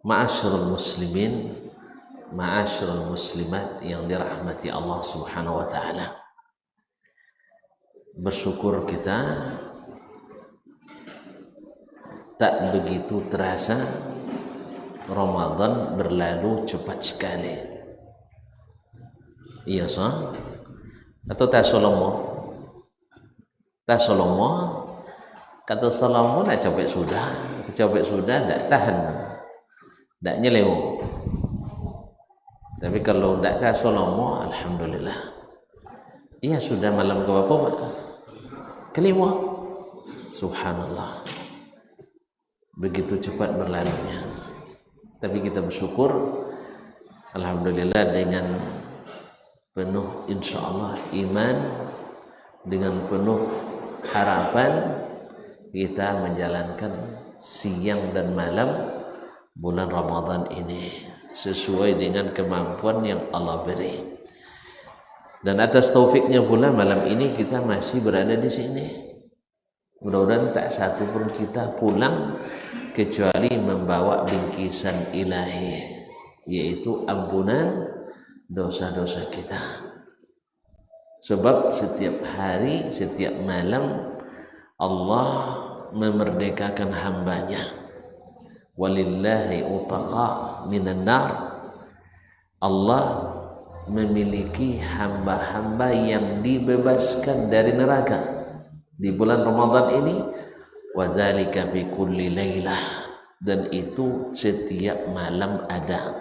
Ma'asyiral muslimin, ma'asyiral muslimat yang dirahmati Allah Subhanahu wa taala. Bersyukur kita tak begitu terasa Ramadan berlalu cepat sekali. Iya sah? Atau tak Salomo? Tak Salomo? Kata Salomo nak capek sudah tak tahan. Tak nyelewo. Tapi kalau tak tak Salomo, alhamdulillah. Iya sudah malam ke berapa, Pak? Kelima. Subhanallah. Begitu cepat berlalunya. Tapi kita bersyukur, alhamdulillah, dengan penuh insyaallah iman, dengan penuh harapan kita menjalankan siang dan malam bulan Ramadan ini sesuai dengan kemampuan yang Allah beri. Dan atas taufiknya pula malam ini kita masih berada di sini. Mudah-mudahan tak satu pun kita pulang kecuali membawa bingkisan ilahi, yaitu ampunan dosa-dosa kita. Sebab setiap hari, setiap malam Allah memerdekakan hambanya. Walillahi utaqa minan nar. Allah memiliki hamba-hamba yang dibebaskan dari neraka di bulan Ramadan ini. Wadzalika bi kulli lailah, dan itu setiap malam ada.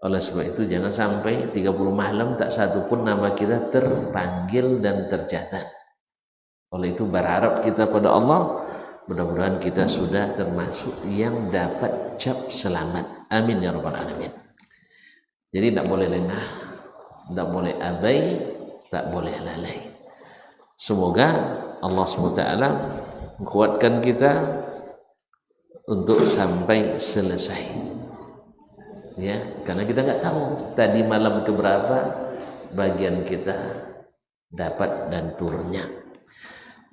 Oleh sebab itu jangan sampai 30 malam tak satu pun nama kita terpanggil dan tercatat. Oleh itu berharap kita pada Allah, mudah-mudahan kita sudah termasuk yang dapat cap selamat. Amin ya rabbal alamin. Jadi tidak boleh lengah, tidak boleh abai, tak boleh lalai. Semoga Allah SWT menguatkan kita untuk sampai selesai. Ya, karena kita nggak tahu tadi malam keberapa bagian kita dapat dan turunnya.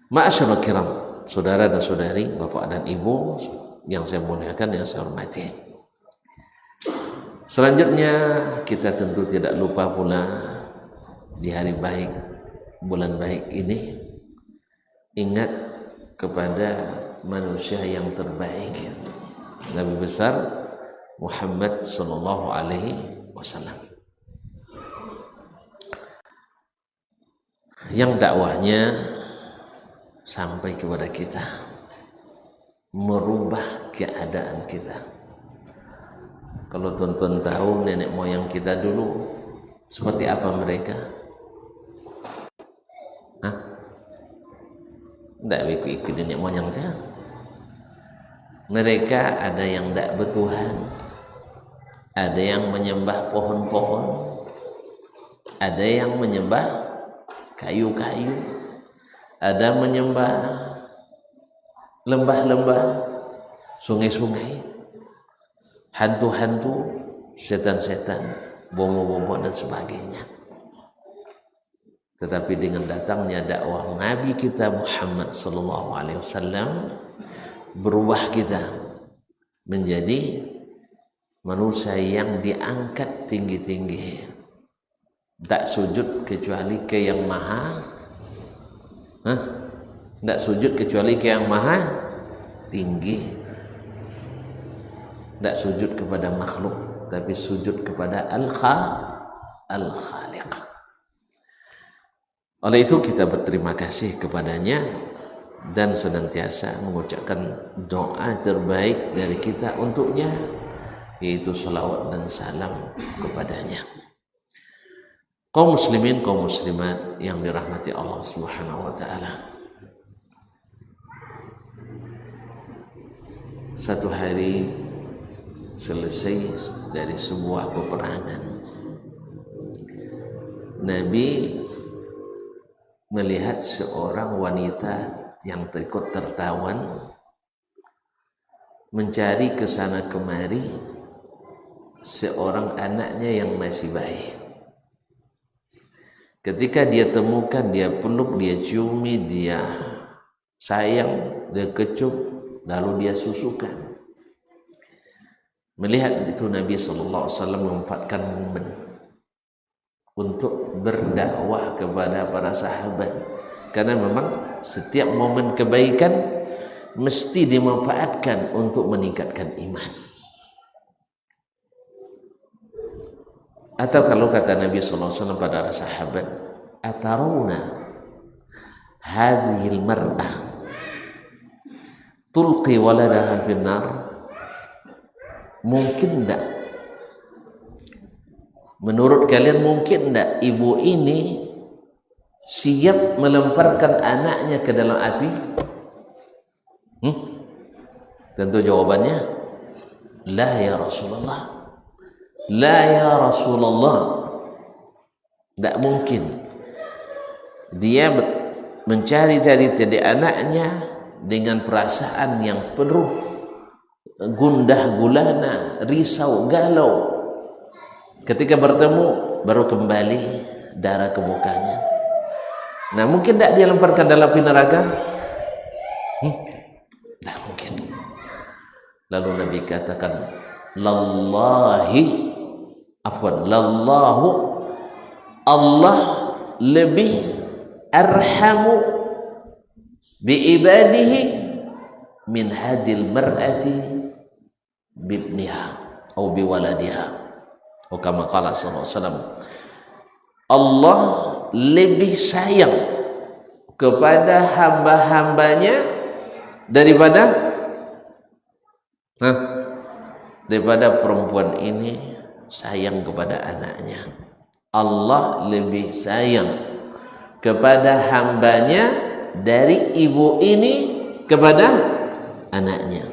Ma'asyiral kiram, saudara dan saudari, bapak dan ibu yang saya muliakan, yang saya hormati. Selanjutnya kita tentu tidak lupa pula di hari baik, bulan baik ini, ingat kepada manusia yang terbaik, Nabi besar Muhammad sallallahu alaihi wasallam, yang dakwahnya sampai kepada kita, merubah keadaan kita. Kalau tuan-tuan tahu nenek moyang kita dulu seperti apa mereka? Tidak ikut nenek moyang saja. Mereka ada yang tidak bertuhan, ada yang menyembah pohon-pohon, ada yang menyembah kayu-kayu, ada menyembah lembah-lembah, sungai-sungai, hantu-hantu, setan-setan, bomo-bomo dan sebagainya. Tetapi dengan datangnya dakwah Nabi kita Muhammad sallallahu alaihi wasallam, berubah kita menjadi manusia yang diangkat tinggi-tinggi. Tak sujud kecuali ke yang maha, tak sujud kecuali ke yang maha tinggi. Tak sujud kepada makhluk, tapi sujud kepada Al-Khaliq. Oleh itu kita berterima kasih kepadanya dan senantiasa mengucapkan doa terbaik dari kita untuknya, yaitu salawat dan salam kepadanya. Kaum muslimin, kaum muslimat yang dirahmati Allah Subhanahu wa taala. Satu hari selesai dari sebuah peperangan, Nabi melihat seorang wanita yang ikut tertawan mencari ke sana kemari seorang anaknya yang masih bayi. Ketika dia temukan, dia peluk, dia ciumi, dia sayang, dia kecup, lalu dia susukan. Melihat itu Nabi sallallahu alaihi wasallam memanfaatkan momen untuk berdakwah kepada para sahabat, karena memang setiap momen kebaikan mesti dimanfaatkan untuk meningkatkan iman. Atau kalau kata Nabi sallallahu alaihi wasallam pada para sahabat, atarawna hadhil mar'ah tulqi waladaha fin nar, mungkin enggak, menurut kalian mungkin enggak ibu ini siap melemparkan anaknya ke dalam api? Tentu jawabannya la ya Rasulullah, la ya Rasulullah, tidak mungkin. Dia mencari-cari tadi anaknya dengan perasaan yang penuh gundah gulana, risau, galau. Ketika bertemu baru kembali darah ke mukanya. Nah, mungkin tidak dia lemparkan dalam api neraka? Tidak mungkin. Lalu Nabi katakan, lallahu Allah lebih arhamu bi ibadihi min hadhil mar'ati bibniha atau bi waladiha. Atau kama qala sallallahu alaihi wasallam, Allah lebih sayang kepada hamba-hambanya daripada perempuan ini sayang kepada anaknya. Allah lebih sayang kepada hambanya dari ibu ini kepada anaknya.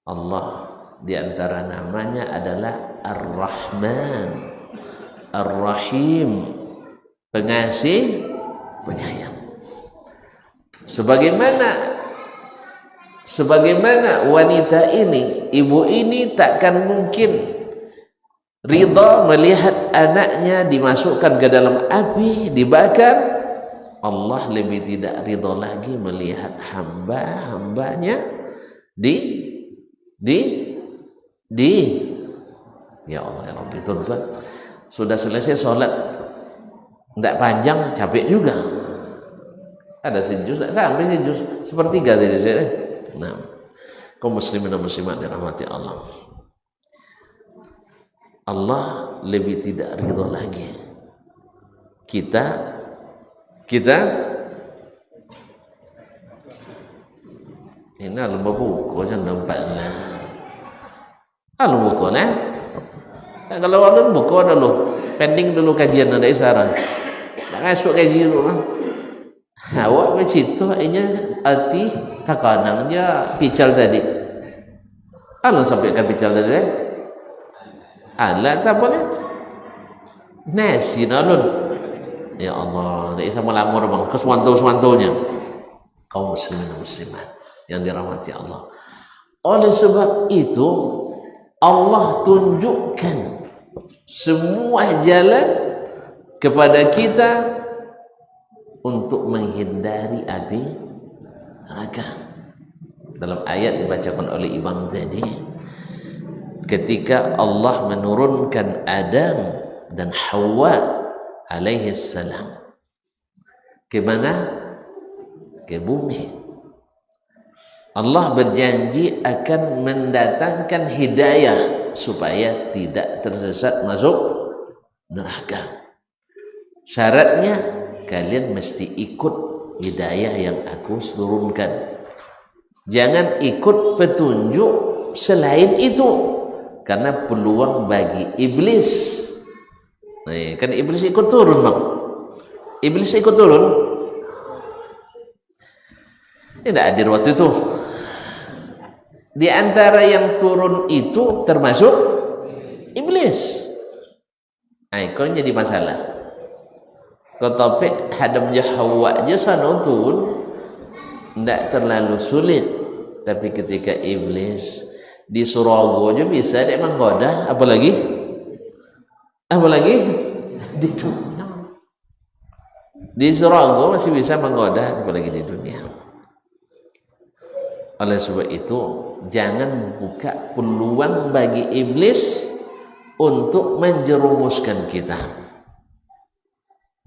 Allah di antara namanya adalah Ar-Rahman, Ar-Rahim, pengasih, penyayang. Sebagaimana wanita ini, ibu ini takkan mungkin ridha melihat anaknya dimasukkan ke dalam api, dibakar. Allah lebih tidak ridha lagi melihat hamba-hambanya ya Allah ya Rabbi. Tuan-tuan, sudah selesai sholat tidak panjang, capek juga. Ada sejus, tidak sampai sejus, sepertiga tadi saya. Nah, kaum muslimin dan muslimat dirahmati Allah. Allah lebih tidak ridha lagi kita ini alumba buku jangan nampak lah, alumba buku lah. Kalau alumba buku ada lo pending dulu kajian ada isaran, tak masuk kaji dulu lah. Awak bercerita ini arti takanangnya pical tadi, alun sampai ke pical tadi. Alat tak boleh nasi nalun. Ya Allah, tak bisa melamur bang ke semantu-semantunya. Kaum muslimin dan muslimat yang dirahmati Allah. Oleh sebab itu Allah tunjukkan semua jalan kepada kita untuk menghindari api neraka. Dalam ayat dibacakan oleh Imam tadi, ketika Allah menurunkan Adam dan Hawa alaihi salam ke mana? Ke bumi. Allah berjanji akan mendatangkan hidayah supaya tidak tersesat masuk neraka. Syaratnya kalian mesti ikut hidayah yang aku turunkan. Jangan ikut petunjuk selain itu, karena peluang bagi iblis. Nah, kan iblis ikut turun bang. Iblis ikut turun. Tidak hadir waktu itu. Di antara yang turun itu termasuk iblis. Nah, itu jadi masalah. Tetapi hadamnya Hawa aja sana turun, tidak terlalu sulit. Tapi ketika iblis di Surago aja bisa dia menggoda, apalagi di dunia. Di Surago masih bisa menggoda, apalagi di dunia. Oleh sebab itu, jangan buka peluang bagi iblis untuk menjerumuskan kita.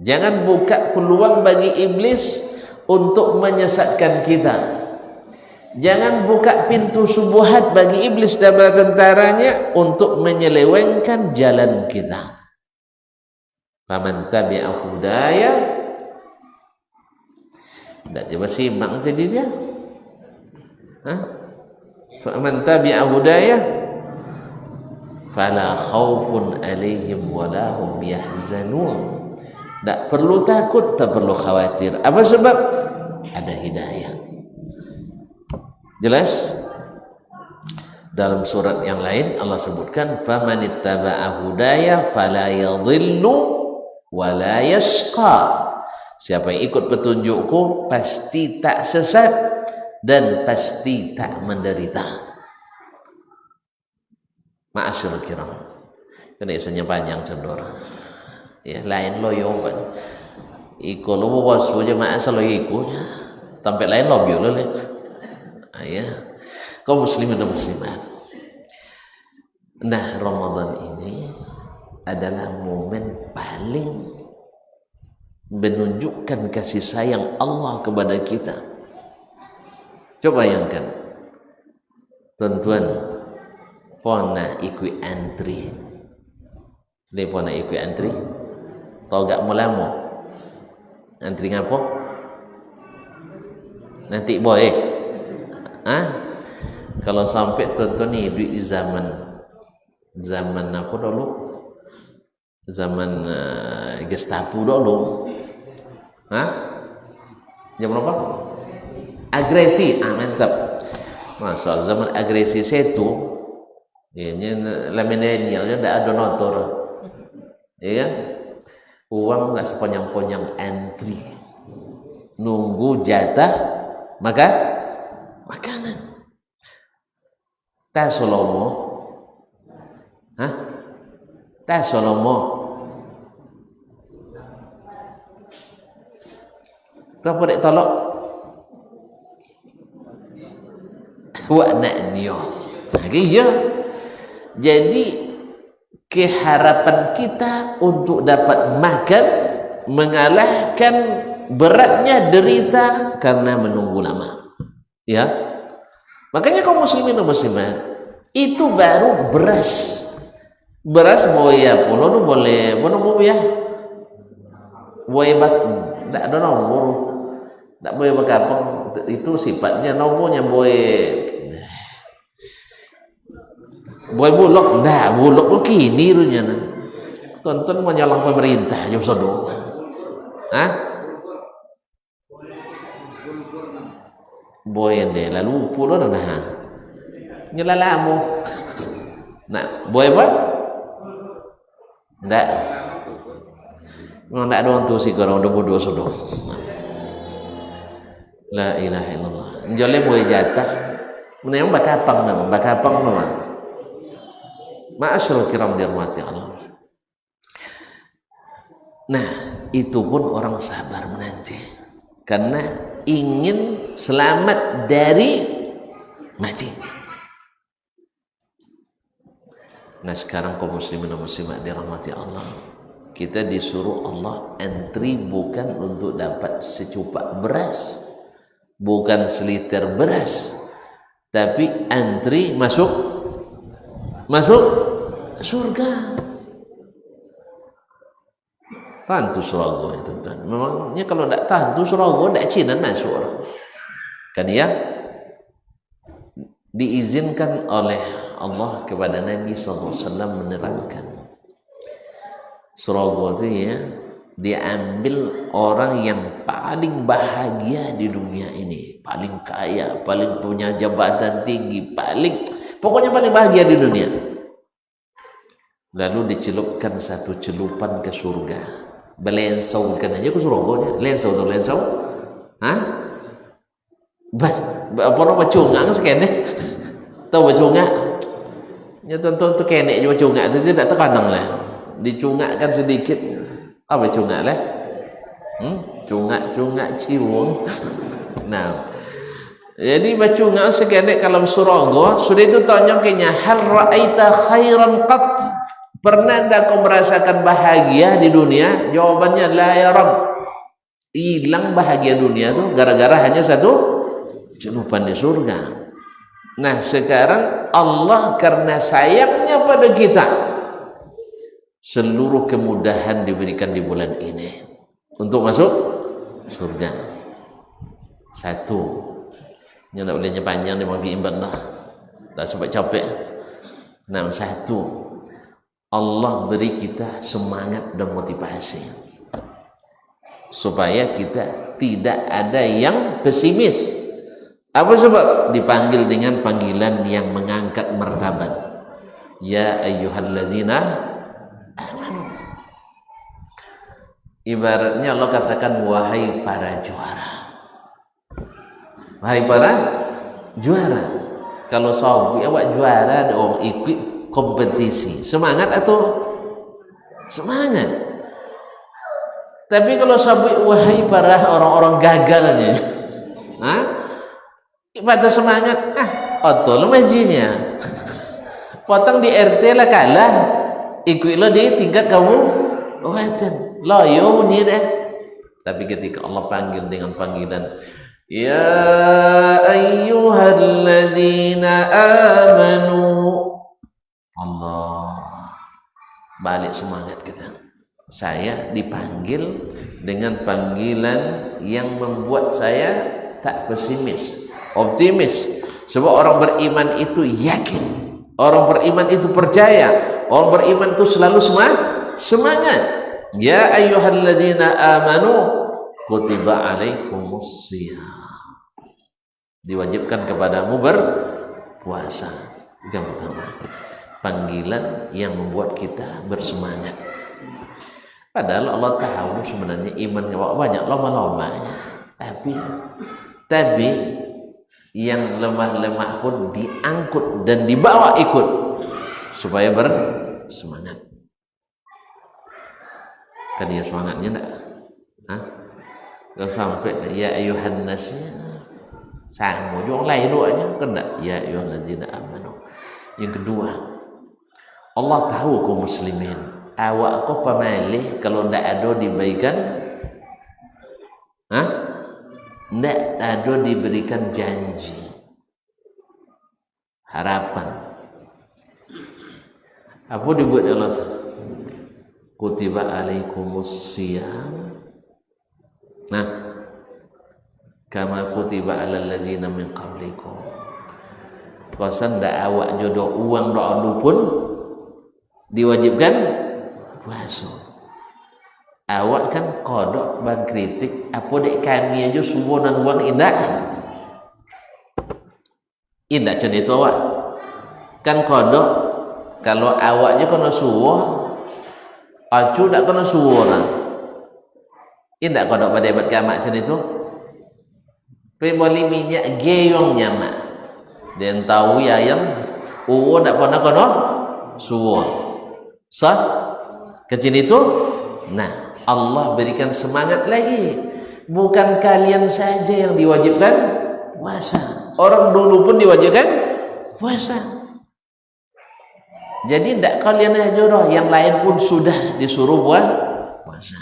Jangan buka peluang bagi iblis untuk menyesatkan kita. Jangan buka pintu subuhat bagi iblis dan bala tentaranya untuk menyelewengkan jalan kita. Faman tabi'a hudaya, tidak tiba simak tadi dia. Faman tabi'a hudaya fala khaufun alaihim wala hum yahzanun. Tak perlu takut, tak perlu khawatir. Apa sebab? Ada hidayah. Jelas? Dalam surat yang lain Allah sebutkan famanittaba'a hudaya fala yadhillu wala yashqa. Siapa yang ikut petunjukku pasti tak sesat dan pasti tak menderita. Ma'asyurul kiram. Kena isanya panjang cendur. Ya, lain lo yo kan. Iko lo wasu aja ma'asal lo iko. Sampai lain lo biolo le. Ya. Kaum muslimin dan muslimat. Nah, Ramadan ini adalah momen paling menunjukkan kasih sayang Allah kepada kita. Coba bayangkan, tuan-tuan, pona ikut antri. Dia pona ikut antri. Tahu gak mulamo? Antri ngapo? Nanti boy. Kalau sampai tuan-tuan ni di zaman apa dulu? Zaman Gestapo dulu. Jam berapa? Agresi, mantap. Soal zaman agresi itu, la milenial dia tidak ada notor, ya kan? Uang nggak sepanjang-panjang antri, nunggu jatah makanan. Tas solomo, tas solomo. Apa dek tolok? Wak nak nyo. Ya. Jadi keharapan kita untuk dapat makan mengalahkan beratnya derita karena menunggu lama. Ya. Makanya kaum muslimin dan muslimat itu baru beras. Beras boya polo tu boleh ya. Boya bak tak ada nomor. Tak boleh berkapang, itu sifatnya nomornya boy bulog, dah bulog kini runya nah. Tonton mau nyalang pemerintah jam sodo. Boy ende lalu pulo dah. Nyelalamu. Nah, boy apa? Ndak. Ndak ada orang tu si korang udah bodoh sodo. La ilaha illallah. Njole boy jatah. Menang bakapang memang. Ma'asyarul kiram dirahmati Allah. Nah, itu pun orang sabar menanti karena ingin selamat dari mati. Nah, sekarang kaum muslimin dan muslimat dirahmati Allah, kita disuruh Allah antri bukan untuk dapat secupak beras, bukan seliter beras, tapi antri masuk surga. Tantu surga itu kan. Memangnya kalau tidak tantu surga tidak Cina masuk. Kan ya? Diizinkan oleh Allah kepada Nabi SAW menerangkan surga itu ya diambil orang yang paling bahagia di dunia ini, paling kaya, paling punya jabatan tinggi, pokoknya paling bahagia di dunia. Lalu dicelupkan satu celupan ke surga. Belensaukan aja ke surga. Lensau. Apa nama bacungang sekene? Tahu bacunga? Ya tonton tu kene je bacunga tu tidak terkadang lah. Dicungakkan sedikit. Apa cungak lah? Cungak ciwung. Nah, Jadi baca ngak sekadek kalau surga sudah itu tanya kenya hal ra'aita khairan qat, pernah ndak kau merasakan bahagia di dunia? Jawabannya la ya Rabb. Hilang bahagia dunia tuh gara-gara hanya satu celupan di surga. Nah sekarang Allah karena sayangnya pada kita, seluruh kemudahan diberikan di bulan ini untuk masuk surga. Satu, yang tak bolehnya panjang dia mampir imban lah, tak sempat capek. Nah satu, Allah beri kita semangat dan motivasi supaya kita tidak ada yang pesimis. Apa sebab? Dipanggil dengan panggilan yang mengangkat martabat. Ya ayyuhallazina amanu. Ibaratnya Allah katakan wahai para juara. Wahai para juara. Kalau sahabat awak juara, ada orang ikut kompetisi. Semangat atau semangat? Tapi kalau sahabat wahai para orang-orang gagalnya, pada semangat, otol majinya. Potong di RT lah kalah, ikut lo di tingkat kamu, watan, loyo bunyi deh. Tapi ketika Allah panggil dengan panggilan, ya ayyuhalladzina amanu, Allah balik semangat kita. Saya dipanggil dengan panggilan yang membuat saya tak pesimis, optimis. Sebab orang beriman itu yakin, orang beriman itu percaya, orang beriman itu selalu semangat. Ya ayyuhalladzina amanu kutiba alaikumus shiyam, diwajibkan kepadamu berpuasa. Itu yang pertama, panggilan yang membuat kita bersemangat. Padahal Allah tahu sebenarnya iman banyak lomba-lombanya, tapi yang lemah-lemah pun diangkut dan dibawa ikut supaya bersemangat. Kan dia semangatnya enggak? Kalau sampai ya ayuhan nas sama juga lain doanya kan enggak? Ya ayyuhallazina amanu. Yang kedua, Allah tahu kaum muslimin, awak kau pemalih kalau ndak ada diberikan, ndak ada diberikan janji, harapan. Apa dibuat Allah? Kutiba alaikumus shiyam. Nah, kama kutiba alal ladzina min qablikum. Kosan ndak awak jodoh uang doa pun diwajibkan puasa. Awak kan kodok bang kritik apa dek kami aja subuh dan uang indah macam itu awak kan kodok. Kalau awaknya kena subuh acu tak kena subuh lah indah kodok pada hebat kamak macam itu. Pemoli minyak geyongnya mak dan tahu ya ayam tak pernah kena subuh sah kecil itu. Nah Allah berikan semangat lagi, bukan kalian saja yang diwajibkan puasa, orang dulu pun diwajibkan puasa. Jadi tidak kalian aja roh, yang lain pun sudah disuruh buat puasa.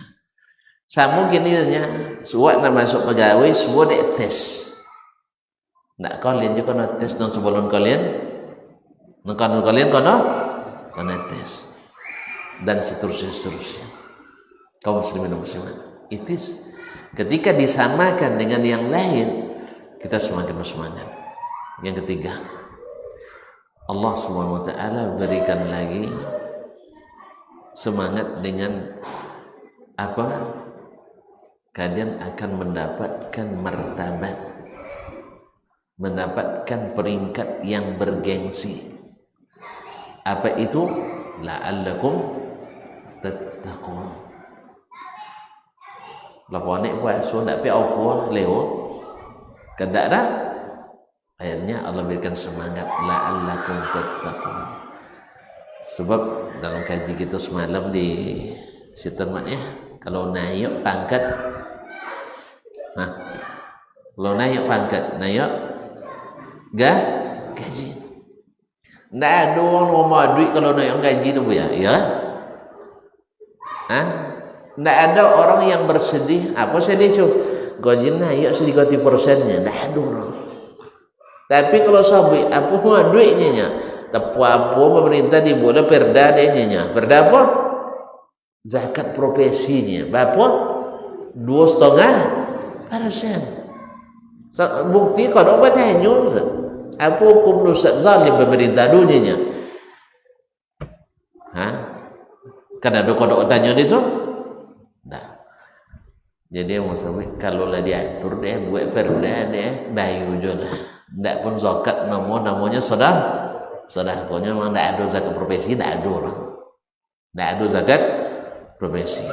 Sama gini nya, suat nak masuk pegawai, semua dek tes. Tidak kalian juga nak tes dan sebelum kalian, kalian kena tes dan seterusnya. Kaum muslimin dan muslimat, itis ketika disamakan dengan yang lain kita semakin bersemangat. Yang ketiga, Allah Subhanahu wa taala berikan lagi semangat dengan apa? Kalian akan mendapatkan martabat, mendapatkan peringkat yang bergengsi. Apa itu? La'allakum tattaqun. Laponik puasa tak pi apa lewat kendak dah. Akhirnya Allah berikan semangat la'allakum tattaqun. Sebab dalam kaji kita semalam di Sitermat ya, kalau naik pangkat, kalau naik pangkat, naik gaji. Ndak ada orang nomor duit kalau nak gaji tu ya. Ya. Ndak ada orang yang bersedih. Apa sedih cu? Gaji naik sedikit persennya. Ndak ada orang. Tapi kalau sahabat apa semua duitnya nya. Tapi apa pemerintah dibuat perda nya. Perda apa? Zakat profesinya. Berapa? 2,5%. Bukti kalau obat hanyut. Apa hukum nusat zalim pemerintah dunianya? Kan ada kodok tanya itu? Nah. Jadi yang maksudnya kalau lah diatur deh buat perda deh bayu je lah. Tidak pun zakat namanya sedekahnya memang tidak ada zakat profesi, tidak ada orang. Tidak ada zakat profesi.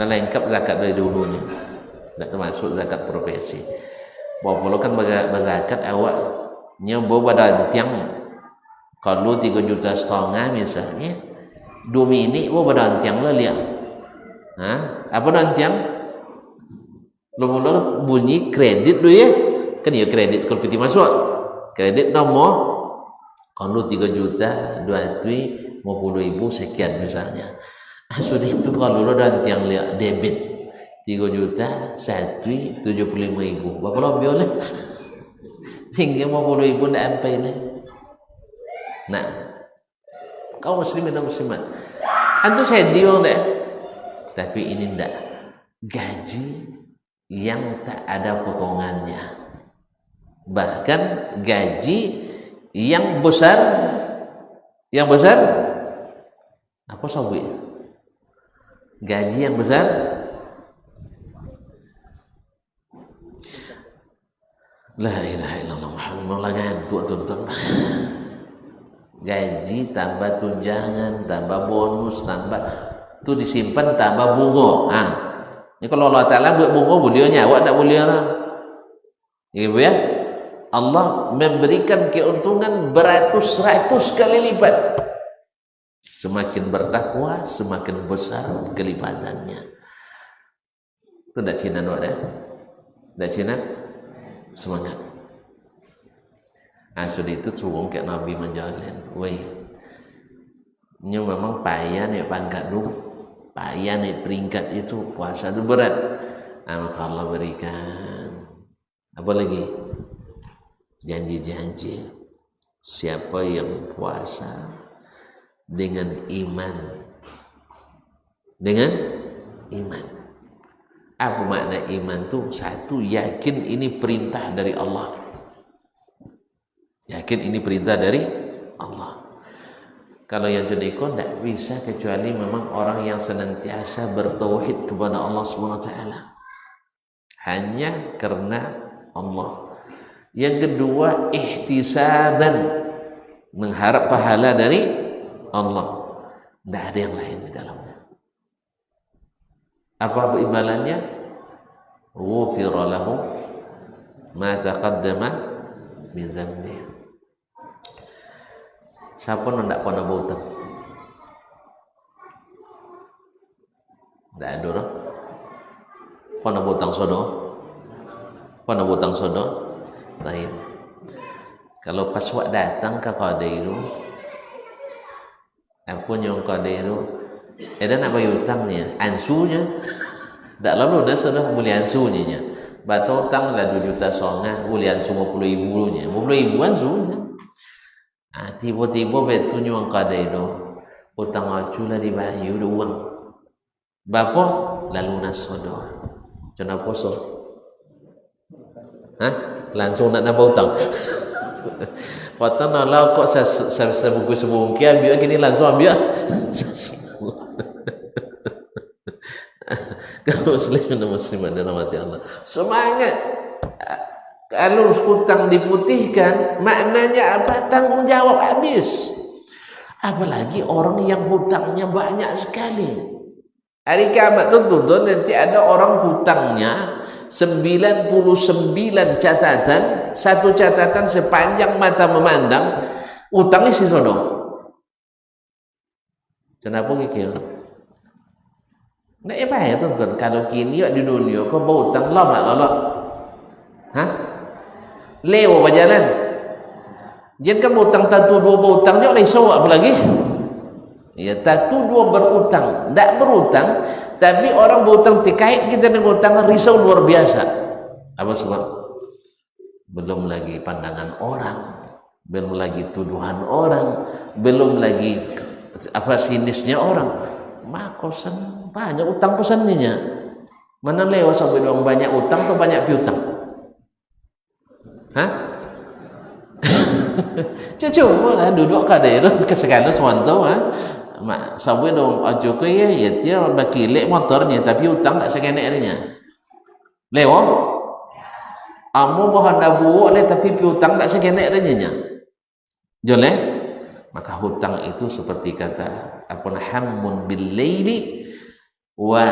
Dan lengkap zakat dari dulunya. Tidak termasuk zakat profesi. Bawa kan berzakat awak nyoba badantiang kalau 3,5 juta misalnya 2 minit bawa badantiang lah lihat. Apa badantiang? Mula-mula bunyi kredit dulu ya. Kan ya kredit kalau piti masuk. Kredit nomor kalau 3 juta 250.000 sekian misalnya. Sudah itu kalau lo badantiang lihat debit 3 juta 175.000. Berapa lebih oleh? Tinggi 50.000 tidak sampai ni. Nah, kau muslimin dan muslimat, antu sedih orang tak? Tapi ini tidak gaji yang tak ada potongannya. Bahkan gaji yang besar, apa sahabat? Gaji yang besar. La ilaha illallah Muhammadur Rasulullah. Tuan-tuan. Gaji tambah tunjangan, tambah bonus, tambah tu disimpan tambah bunga. Ini kalau Allah Taala buat bunga bolehnya, awak tak boleh lah. Ibu ya. Allah memberikan keuntungan beratus-ratus kali lipat. Semakin bertakwa, semakin besar kelipatannya. Itu tak Cina awak dah. Tak Cina. Semangat. Sudah itu suruh kayak Nabi menjalin. Weh, ini memang payah nih pangkat dulu, payah nih peringkat itu, puasa itu berat. Maka Allah berikan. Apa lagi? Janji-janji. Siapa yang puasa dengan iman, apa makna iman tu? Satu, yakin ini perintah dari Allah. Yakin ini perintah dari Allah. Kalau yang jadikan tak bisa kecuali memang orang yang senantiasa bertauhid kepada Allah SWT. Hanya karena Allah. Yang kedua, ihtisaban, mengharap pahala dari Allah. Tidak ada yang lain di dalamnya. Apa imbalannya? Ghufira lahu ma taqaddama min dhanbi. Siapa nak pernah berhutang? Tak ada orang. Pernah berhutang sodo? Taib. Kalau pas wak datang ke qadi itu, apa yang qadi itu? Ada nak bayar hutangnya, ansunya. Tak lalu dah sudah boleh ansunya. Batu hutang lah 2 juta setengah, boleh ansu 50.000 nya. 50.000 ansunya. Tiba-tiba betunya orang kadai itu, hutang acu lah dibayar dah uang. Bapa lalu nasodo. Cina poso. Langsung nak nambah hutang. Kata nak kok sebuku semungkin ambil gini langsung ambil. Kaum muslimin dan muslimat dirahmati Allah. Semangat. Kalau hutang diputihkan, maknanya apa? Tanggung jawab habis. Apalagi orang yang hutangnya banyak sekali. Hari kiamat tu nanti ada orang hutangnya 99 catatan, satu catatan sepanjang mata memandang, hutangnya si sono. Kenapa gitu? Nggak ya tuan-tuan, kalau kini di dunia kau berhutang lama. Lewa berjalan. Jangan kan berutang tatu dua berutang je oleh sawak apa lagi? Ya, tatu dua berutang, tak berutang, tapi orang berutang terkait kita dengan utang risau luar biasa. Apa sebab? Belum lagi pandangan orang, belum lagi tuduhan orang, belum lagi apa sinisnya orang. Mak kosan banyak utang kosannya. Mana lewat sampai doang banyak utang atau banyak piutang? Hah? Cuma lah duduk kadai ke sekarang sewanto mak sampai dong ajo ke ya dia bakilek motornya tapi utang tak sekeneknya lewat amu bahan nabu oleh tapi piutang tak sekeneknya joleh maka hutang itu seperti kata apa hammun bil laili wa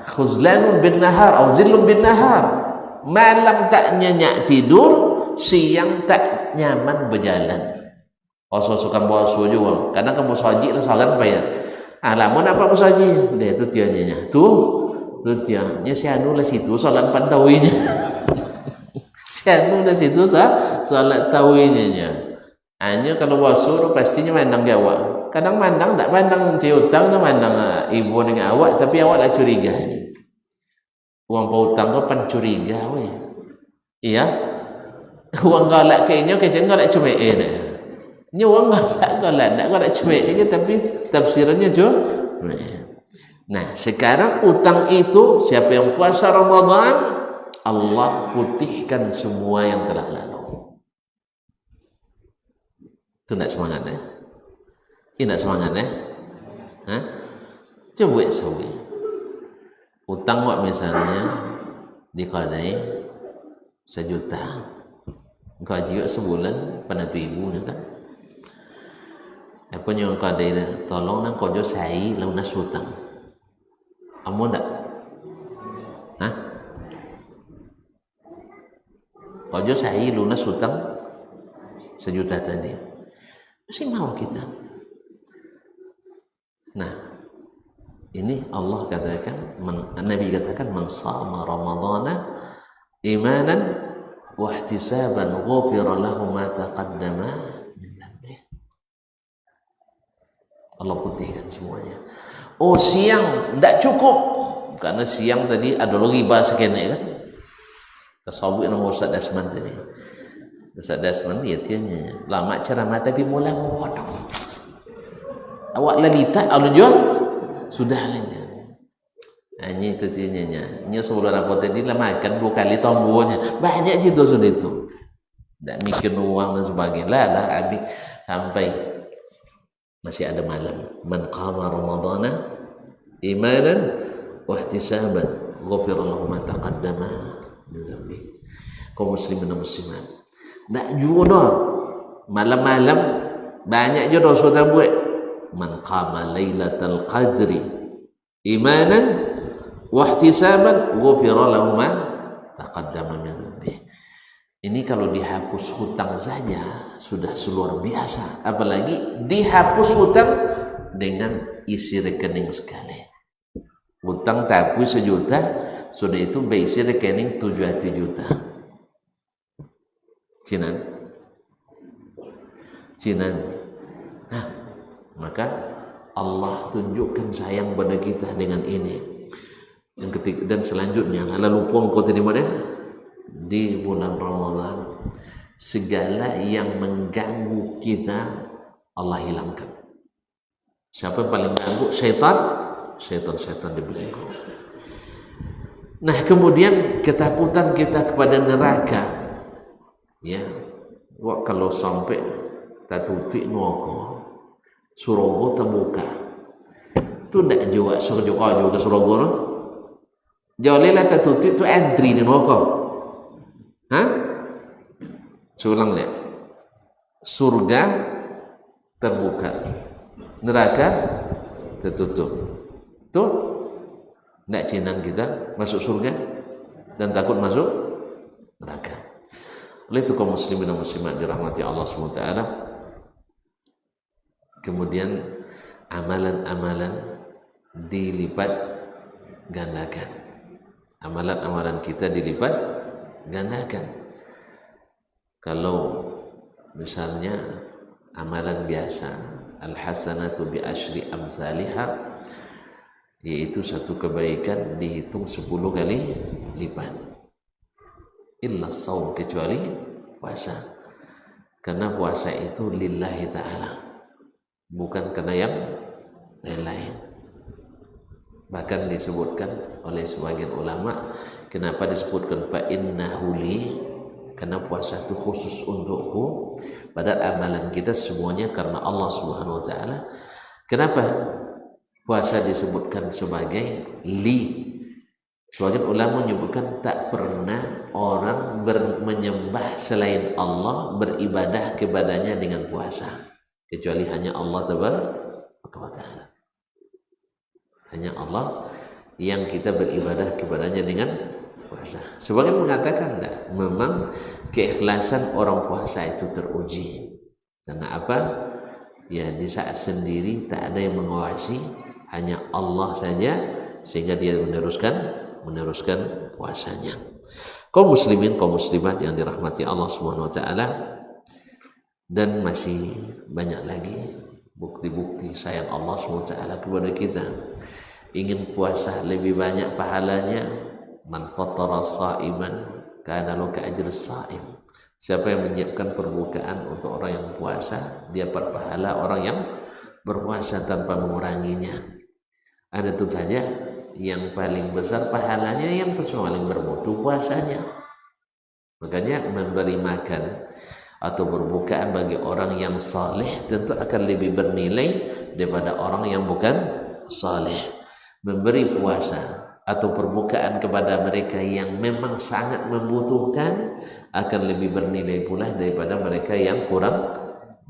khuzlanun bin nahar atau zillun bin nahar, malam tak nyenyak tidur, siang tak nyaman berjalan. Suka bawa suju uang kadang kamu saji lah soalan apa ya lamun apa saji dia tu tianya tu tianya si anu lah situ soalan pantawinya si anu lah situ soalan tawinya hanya kalau bawa suruh pastinya mandang awak kadang mandang tak mandang ciutang tak mandang ibu dengan awak tapi awak lah curiga uang pautang kau pan curiga weh iya uang galak kayaknya galak cuma nyuang galak nak galak cuek je tapi tafsirannya jo. Nah, sekarang utang itu siapa yang puasa Ramadan Allah putihkan semua yang telah lalu. Itu nak semangat ini nak semangat Hah? Coba sawi. Utang wak misalnya dikodai 1 juta. Engkau juga sebulan pada 2,000 kan? Apa yang kau ada tolong nang kau jo sai lunas hutang. Kamu ndak? Hah? Kau jo sai lunas hutang 1 juta tadi. Mesti mau kita. Nah, ini Allah katakan, Nabi katakan man shama ramadhana imanan wa ihtisaban ghufira lahu ma taqaddama. Allah putihkan semuanya. Oh siang tak cukup karena siang tadi ada lagi bahasa kena kan tasawuf nama Ustaz Dasman tadi. Ustaz Dasman dia tianya lama ceramah tapi mula memotong awak lalita alun jual sudah lainnya hanya itu tianya nya sebelum apa tadi lah makan 2 kali tombolnya banyak gitu sudah itu tak mikir uang dan sebagainya lah habis sampai masih ada malam. Man qama ramadhana imanan wa ihtisaban ghufira lahu ma taqaddama min dhanbi. Kaum muslimin dan muslimat nak jodoh malam-malam banyak jodoh sudah buat. Man qama lailatal qadri imanan wa ihtisaban ghufira lahu ma taqaddama min dhanbi. Ini kalau dihapus hutang saja sudah luar biasa, apalagi dihapus hutang dengan isi rekening sekali. Hutang tapi 1 juta sudah itu berisi rekening 7 juta. Cina. Nah, maka Allah tunjukkan sayang pada kita dengan ini. Yang ketiga dan selanjutnya lalu pun kau terima deh. Di bulan Ramadan segala yang mengganggu kita Allah hilangkan. Siapa yang paling mengganggu? Syaitan dibelenggu. Nah kemudian ketakutan kita kepada neraka ya kalau sampai tatupi neraka surogo terbuka itu tidak jauh surga ke surogo jauh lelah tatupi itu entry di neraka. Hah? Sulang lihat. Surga terbuka, neraka tertutup. Tuh, nak cinan kita masuk surga dan takut masuk neraka. Oleh itu kaum muslimin dan muslimat dirahmati Allah SWT. Kemudian amalan-amalan dilipat gandakan. Amalan-amalan kita dilipat gandakan. Kalau Misalnya amalan biasa, al-hasanatu bi asyri amsalihha, yaitu satu kebaikan dihitung 10 kali lipat. Illa shaum, kecuali puasa. Karena puasa itu lillahi ta'ala, bukan karena yang lain-lain. Bahkan disebutkan oleh sebagian ulama, kenapa disebutkan fa innahu li, karena puasa itu khusus untukku, padahal amalan kita semuanya karena Allah Subhanahu wa taala. Kenapa puasa disebutkan sebagai li? Sebagian ulama menyebutkan tak pernah orang menyembah selain Allah, beribadah kepadanya dengan puasa, kecuali hanya Allah Taala. Hanya Allah yang kita beribadah kepadanya dengan puasa. Sebagian mengatakan enggak, memang keikhlasan orang puasa itu teruji. Karena apa? Ya, di saat sendiri tak ada yang mengawasi, hanya Allah saja, sehingga dia meneruskan puasanya. Kaum muslimin, kaum muslimat yang dirahmati Allah Subhanahu wa taala, dan masih banyak lagi bukti-bukti sayang Allah Subhanahu wa taala kepada kita. Ingin puasa lebih banyak pahalanya, man fattara sha'iman kana lahu ajr shaim. Siapa yang menyiapkan perbukaan untuk orang yang puasa, dia dapat pahala orang yang berpuasa tanpa menguranginya. Ada tentu saja yang paling besar pahalanya yang paling bermutu puasanya. Makanya memberi makan atau berbukaan bagi orang yang saleh tentu akan lebih bernilai daripada orang yang bukan saleh. Memberi puasa atau perbukaan kepada mereka yang memang sangat membutuhkan akan lebih bernilai pula daripada mereka yang kurang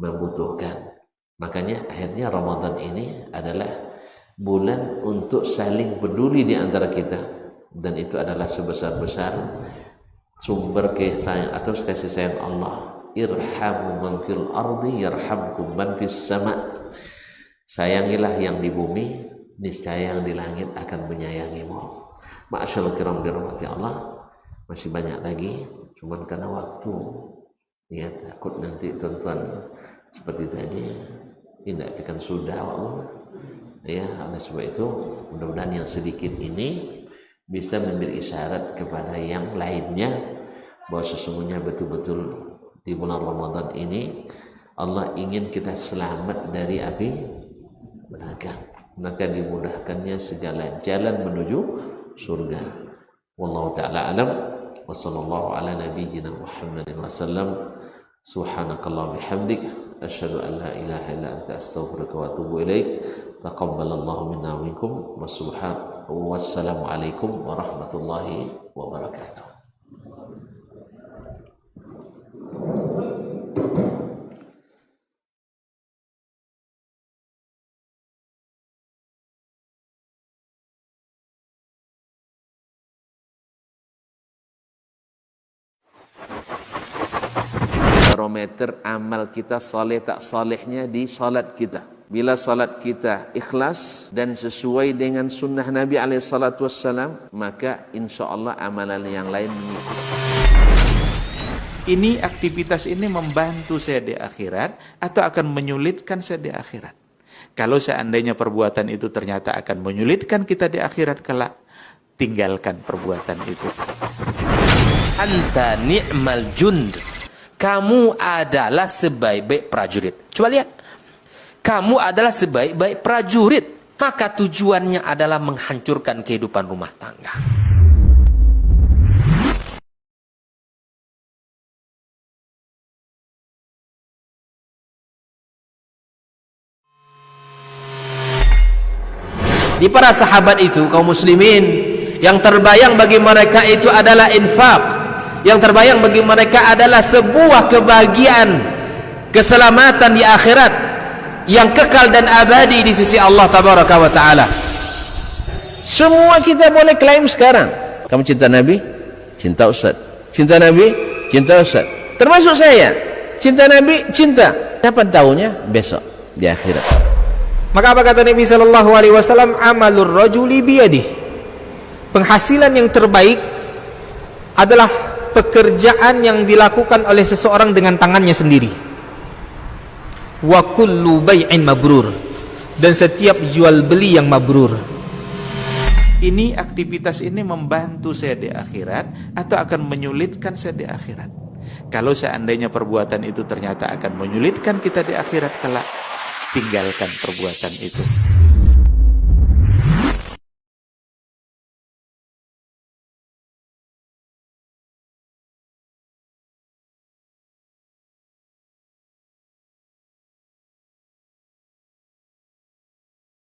membutuhkan. Makanya akhirnya Ramadan ini adalah bulan untuk saling peduli di antara kita, dan itu adalah sebesar-besar sumber kasih sayang Allah. Irhamu man fil ardi yarhamkum man fis sama. Sayangilah yang di bumi, niscaya yang di langit akan menyayangimu. Ma'asyarul kiram dirahmati Allah, masih banyak lagi, cuman karena waktu ya takut nanti tuan-tuan seperti tadi tidak tekan sudah waktu ya. Oleh sebab itu mudah-mudahan yang sedikit ini bisa memberi isyarat kepada yang lainnya bahwa sesungguhnya betul-betul di bulan Ramadan ini Allah ingin kita selamat dari api neraka, maka dimudahkannya segala jalan menuju surga. Wallahu ta'ala alam, wa sallallahu ala nabiyyina Muhammadin wa sallam. Subhanakallah bihamdik, asyhadu an la ilaha illa anta astaghfiruka wa atubu ilaik. Taqabbalallahu minna wa minkum, wassalamu alaikum warahmatullahi wabarakatuh. Barometer amal kita saleh tak salehnya di salat kita. Bila salat kita ikhlas dan sesuai dengan sunnah Nabi SAW, maka insya Allah amalan yang lain mengikuti. Ini aktivitas ini membantu saya di akhirat atau akan menyulitkan saya di akhirat? Kalau seandainya perbuatan itu ternyata akan menyulitkan kita di akhirat kelak, tinggalkan perbuatan itu. Anta ni'mal jund. Kamu adalah sebaik-baik prajurit. Coba lihat. Kamu adalah sebaik-baik prajurit. Maka tujuannya adalah menghancurkan kehidupan rumah tangga. Di para sahabat itu, kaum muslimin, yang terbayang bagi mereka itu adalah infak. Yang terbayang bagi mereka adalah sebuah kebahagiaan, keselamatan di akhirat yang kekal dan abadi di sisi Allah Tabaraka wa Ta'ala. Semua kita boleh klaim sekarang. Kamu cinta Nabi? Cinta Ustaz. Cinta Nabi? Cinta Ustaz. Termasuk saya. Cinta Nabi? Cinta. Kapan tahunya? Besok di akhirat. Maka apa kata Nabi SAW? Amalur rajuli biyadih. Penghasilan yang terbaik adalah pekerjaan yang dilakukan oleh seseorang dengan tangannya sendiri. wa kullu bai'in mabrur, dan setiap jual beli yang mabrur. Ini aktivitas ini membantu saya di akhirat atau akan menyulitkan saya di akhirat? Kalau seandainya perbuatan itu ternyata akan menyulitkan kita di akhirat kelak, tinggalkan perbuatan itu.